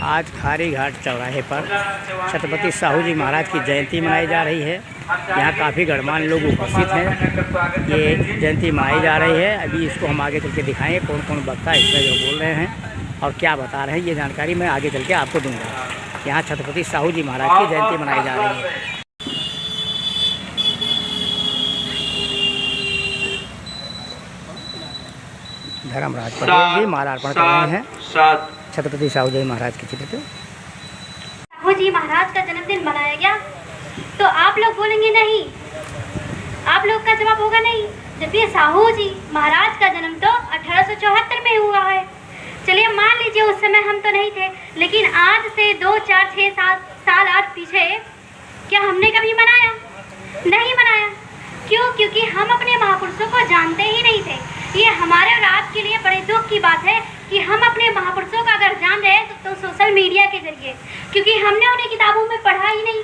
आज खारी घाट चौराहे पर छत्रपति साहू जी महाराज की जयंती मनाई जा रही है। यहाँ काफ़ी गणमान्य लोग उपस्थित हैं। ये जयंती मनाई जा रही है। अभी इसको हम आगे चल के दिखाएंगे कौन कौन वक्ता इसमें जो बोल रहे हैं और क्या बता रहे हैं, ये जानकारी मैं आगे चल के आपको दूँगा। यहाँ छत्रपति साहू जी महाराज की जयंती मनाई जा रही है। धर्मराज पटेल जी मालार्पण कर रहे हैं छत्रपति साहू जी महाराज के चित्र पे। साहू जी महाराज का जन्मदिन मनाया गया तो आप लोग बोलेंगे नहीं, आप लोग का जवाब होगा नहीं, जबकि साहू जी महाराज का जन्म तो 1874 में हुआ है। चलिए मान लीजिए उस समय हम तो नहीं थे, लेकिन आज से 2, 4, 6, 7 साल आज पीछे क्या हमने कभी मनाया? नहीं मनाया। क्यों? क्योंकि हम अपने महापुरुषों को जानते ही नहीं थे। ये हमारे और आपके लिए बड़े दुख की बात है कि हम अपने महापुरुषों का अगर जान रहे हैं तो सोशल मीडिया के जरिए, क्योंकि हमने उन्हें किताबों में पढ़ा ही नहीं।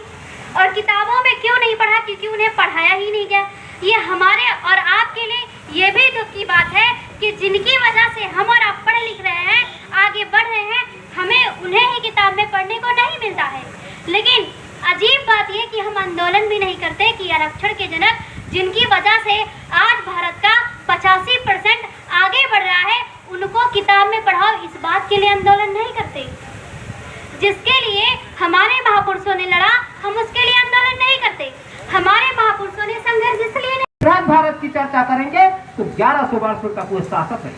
और किताबों में क्यों नहीं पढ़ा? क्योंकि उन्हें पढ़ाया ही नहीं गया। ये हमारे और आपके लिए ये भी दुख की बात है कि जिनकी वजह से हम और आप पढ़ लिख रहे हैं, आगे बढ़ रहे हैं, हमें उन्हें ही किताब में पढ़ने को नहीं मिलता है। लेकिन अजीब बात यह कि हम आंदोलन भी नहीं करते कि आरक्षण के जनक जिनकी वजह से आज भारत का 85% आगे बढ़ रहा है, उनको किताब में पढ़ाओ, इस बात के लिए आंदोलन नहीं करते। जिसके लिए हमारे महापुरुषों ने लड़ा, हम उसके लिए आंदोलन नहीं करते। हमारे महापुरुषों ने संघर्ष इसलिए नहीं। भारत की चर्चा करेंगे तो 1100 वर्षों का कोई शासक है,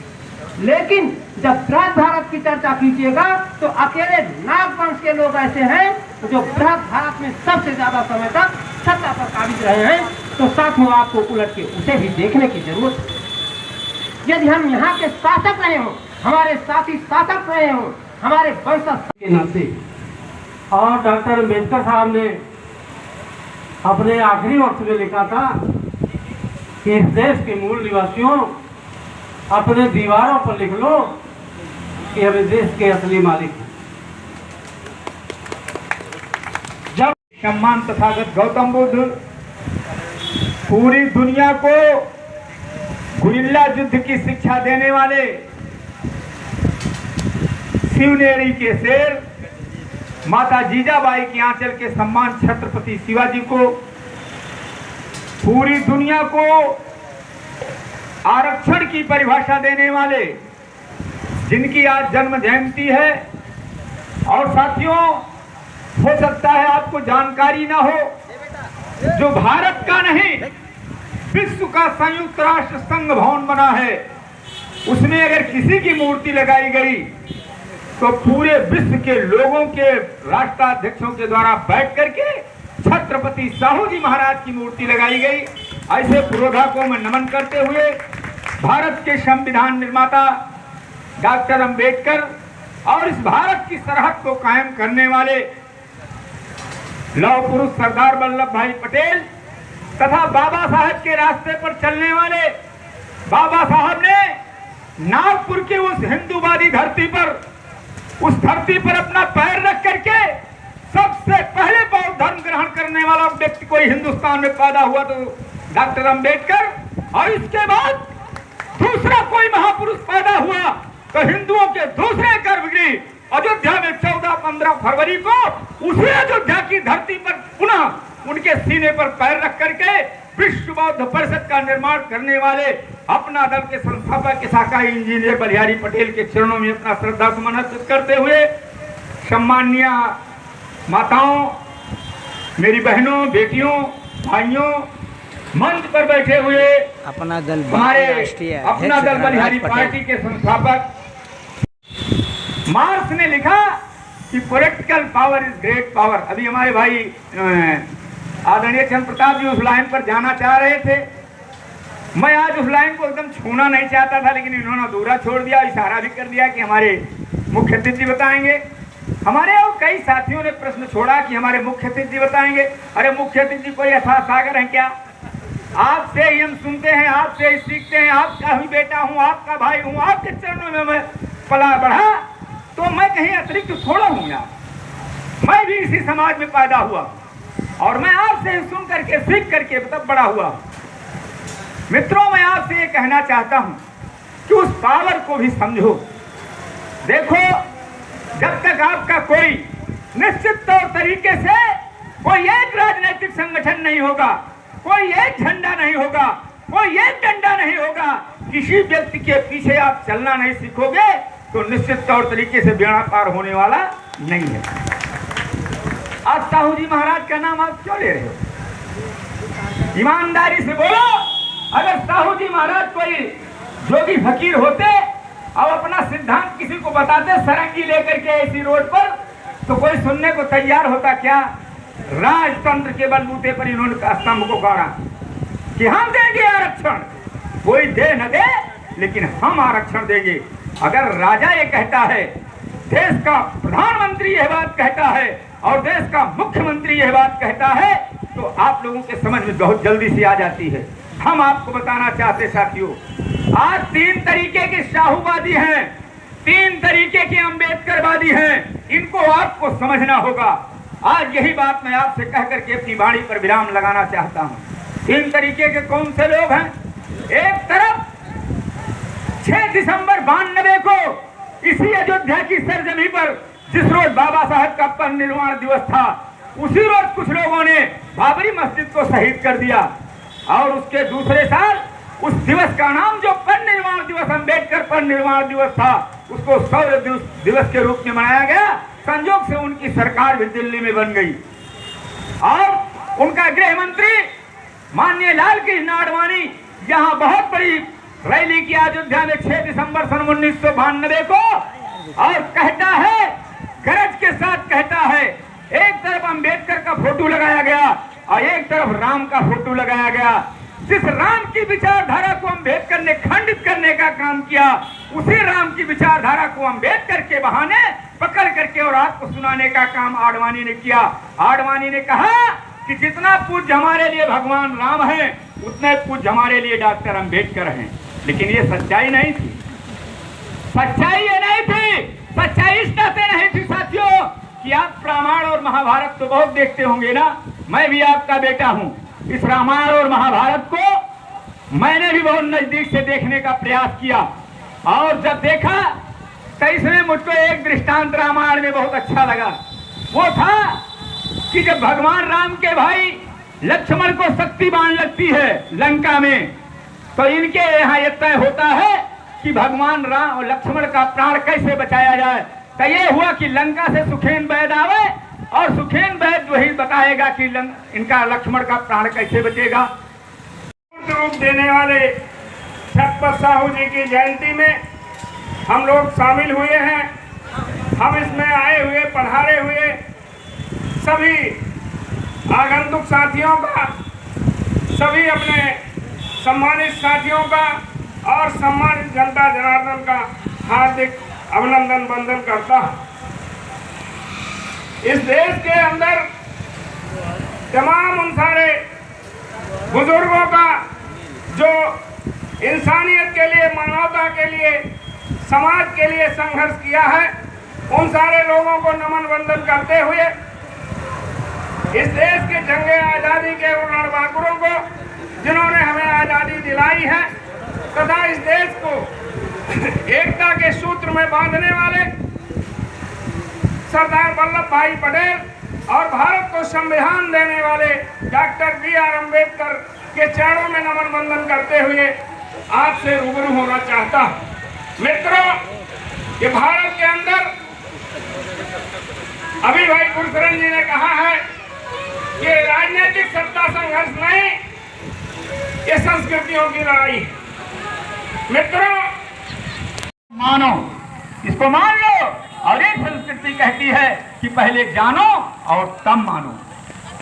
लेकिन जब बृहद भारत की चर्चा कीजिएगा तो अकेले नागवंश के लोग ऐसे हैं जो बृहद भारत में सबसे ज्यादा समय तक सत्ता पर काबिज रहे हैं। तो साथियों, आपको उलट के उसे भी देखने की जरूरत है। यदि हम यहाँ के शासक रहे हों, हमारे साथी शासक रहे हों, हमारे वंशज के नाते, और डॉक्टर अम्बेडकर साहब ने अपने आखिरी वक्त में लिखा था कि इस देश के मूल निवासियों, अपने दीवारों पर लिख लो कि हम इस देश के असली मालिक हैं। जब सम्मान तथागत गौतम बुद्ध पूरी दुनिया को गुरिल्ला युद्ध की शिक्षा देने वाले शिवनेरी के शेर माता जीजाबाई की आंचल के सम्मान छत्रपति शिवाजी को, पूरी दुनिया को आरक्षण की परिभाषा देने वाले जिनकी आज जन्म जयंती है। और साथियों, हो सकता है आपको जानकारी ना हो, जो भारत का नहीं विश्व का संयुक्त राष्ट्र संघ भवन बना है, उसमें अगर किसी की मूर्ति लगाई गई तो पूरे विश्व के लोगों के राष्ट्राध्यक्षों के द्वारा बैठ करके छत्रपति साहू जी महाराज की मूर्ति लगाई गई। ऐसे पुरोधा को मैं नमन करते हुए भारत के संविधान निर्माता डॉक्टर अंबेडकर और इस भारत की सरहद को कायम करने वाले लौह पुरुष सरदार वल्लभ भाई पटेल तथा बाबा साहब के रास्ते पर चलने वाले बाबा साहब ने नागपुर के उस हिंदूवादी धरती पर, उस धरती पर अपना पैर रख करके सबसे पहले बौद्ध धर्म ग्रहण करने वाला व्यक्ति कोई हिंदुस्तान में पैदा हुआ तो डॉक्टर अंबेडकर, और इसके बाद दूसरा कोई महापुरुष पैदा हुआ तो हिंदुओं के दूसरे गर्भगृह अयोध्या में 14-15 फरवरी को उसी अयोध्या की धरती पर पुनः उनके सीने पर पैर रख करके विश्व बौद्ध परिषद का निर्माण करने वाले अपना दल के संस्थापक शाकाई इंजीनियर बलिहारी पटेल के चरणों में अपना श्रद्धा सुमन अर्पित करते हुए, सम्माननीय माताओं, मेरी बहनों, बेटियों, भाइयों, मंच पर बैठे हुए अपना दल बलिहारी पार्टी के संस्थापक, मार्क्स ने लिखा कि political power is great power. अभी हमारे भाई आदरणीय चंद्र प्रताप जी उस लाइन पर जाना चाह रहे थे। मैं आज उस लाइन को एकदम छूना नहीं चाहता था, लेकिन इन्होंने अधूरा छोड़ दिया, इशारा भी कर दिया कि हमारे मुख्य अतिथि बताएंगे। हमारे और कई साथियों ने प्रश्न छोड़ा कि हमारे मुख्य अतिथि बताएंगे। अरे मुख्य अतिथि कोई अथाह सागर है क्या? आपसे ही हम सुनते हैं, आपसे ही सीखते हैं, आपका ही बेटा हूँ, आपका भाई हूँ, आपके चरणों में मैं पला बढ़ा, तो मैं कहीं अतिरिक्त थोड़ा हूँ यार। मैं भी इसी समाज में पैदा हुआ और मैं आपसे सुन करके सीख करके तब बड़ा हुआ। मित्रों, मैं आपसे ये कहना चाहता हूँ कि उस पावर को भी समझो। देखो, जब तक आपका कोई निश्चित तौर तरीके से कोई एक राजनीतिक संगठन नहीं होगा, कोई एक झंडा नहीं होगा, कोई एक डंडा नहीं होगा, किसी व्यक्ति के पीछे आप चलना नहीं सीखोगे तो निश्चित तौर तरीके से बेड़ा पार होने वाला नहीं है। आज साहू जी महाराज का नाम आप क्यों ले रहे हो? ईमानदारी से बोलो, अगर साहू जी महाराज कोई जोगी फकीर होते और अपना सिद्धांत किसी को बताते सरंगी लेकर के ऐसी रोड पर, तो कोई सुनने को तैयार होता क्या? राजतंत्र के बलबूते पर इन्होंने स्तंभ को गाड़ा कि हम देंगे आरक्षण, कोई दे न दे लेकिन हम आरक्षण देंगे। अगर राजा ये कहता है, देश का प्रधानमंत्री यह बात कहता है और देश का मुख्यमंत्री यह बात कहता है, तो आप लोगों के समझ में बहुत जल्दी से आ जाती है। हम आपको बताना चाहते साथियों, आज 3 तरीके के शाहूवादी हैं, 3 तरीके के अंबेडकरवादी हैं, इनको आपको समझना होगा। आज यही बात मैं आपसे कह करके अपनी वाणी पर विराम लगाना चाहता हूँ। 3 तरीके के कौन से लोग हैं? एक तरफ 6 दिसंबर 92 को इसी अयोध्या की सरजमी पर जिस रोज बाबा साहब का परिनिर्वाण दिवस था, उसी रोज कुछ लोगों ने बाबरी मस्जिद को शहीद कर दिया और उसके दूसरे साल उस दिवस का नाम जो परिनिर्वाण दिवस, अंबेडकर परिनिर्वाण दिवस था, उसको शौर्य दिवस के रूप में मनाया गया। संयोग से उनकी सरकार भी दिल्ली में बन गई और उनका गृह मंत्री माननीय लाल कृष्ण आडवाणी यहाँ बहुत बड़ी रैली की अयोध्या में 6 दिसंबर सन 1992 को, और कहता है, गरज के साथ कहता है, एक तरफ अंबेडकर का फोटो लगाया गया और एक तरफ राम का फोटो लगाया गया। जिस राम की विचारधारा को अंबेडकर ने खंडित करने का काम किया, उसी राम की विचारधारा को अंबेडकर के बहाने पकड़ करके और आपको सुनाने का काम आडवाणी ने किया। आडवाणी ने कहा कि जितना पूज्य हमारे लिए भगवान राम है, उतने पूज्य हमारे लिए डॉक्टर अंबेडकर हैं। लेकिन ये सच्चाई नहीं थी, सच्चाई ये नहीं थी, सच्चाई इस कहते नहीं थी साथियों कि आप रामायण और महाभारत तो बहुत देखते होंगे ना, मैं भी आपका बेटा हूं। इस रामायण और महाभारत को मैंने भी बहुत नजदीक से देखने का प्रयास किया और जब देखा तो इसमें मुझको एक दृष्टांत रामायण में बहुत अच्छा लगा। वो था कि जब भगवान राम के भाई लक्ष्मण को शक्ति बाण लगती है लंका में, तो इनके यहाँ यह तय होता है कि भगवान राम और लक्ष्मण का प्राण कैसे बचाया जाए। तो ये हुआ कि लंका से सुखेन वैद आवे और सुखेन वैद वही बताएगा कि इनका लक्ष्मण का प्राण कैसे बचेगा। रूप देने वाले छत्रपति साहू जी की जयंती में हम लोग शामिल हुए हैं। हम इसमें आए हुए पधारे हुए सभी आगंतुक साथियों का, सभी अपने सम्मानित साथियों का और सम्मानित जनता जनार्दन का हार्दिक अभिनंदन वंदन करता हूं। इस देश के अंदर तमाम उन सारे बुजुर्गों का जो इंसानियत के लिए, मानवता के लिए, समाज के लिए संघर्ष किया है, उन सारे लोगों को नमन वंदन करते हुए इस देश के जंगे आज़ादी के उन रणबांकुरों को जिन्होंने हमें आज़ादी दिलाई है तथा इस देश को एकता के सूत्र में बांधने वाले सरदार वल्लभ भाई पटेल और भारत को संविधान देने वाले डॉक्टर B.R. अम्बेडकर के चरणों में नमन वंदन करते हुए आपसे रूबरू होना चाहता हूं। मित्रों, ये भारत के अंदर अभी भाई गुरशरण जी ने कहा है कि राजनीतिक सत्ता संघर्ष नहीं, ये संस्कृतियों की लड़ाई है। मित्रों, मानो, इसको मान लो। और एक संस्कृति कहती है कि पहले जानो और तब मानो।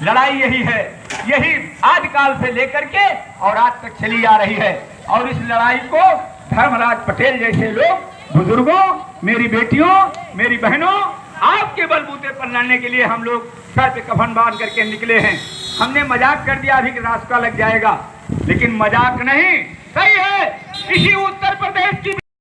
लड़ाई यही है, यही आदिकाल से लेकर के और आज तक चली आ रही है। और इस लड़ाई को धर्मराज पटेल जैसे लोग, बुजुर्गों, मेरी बेटियों, मेरी बहनों, आपके बलबूते पर लड़ने के लिए हम लोग सर पे कफन बांध करके निकले हैं। हमने मजाक कर दिया अभी कि रास्ता लग जाएगा, लेकिन मजाक नहीं, सही है। इसी उत्तर प्रदेश की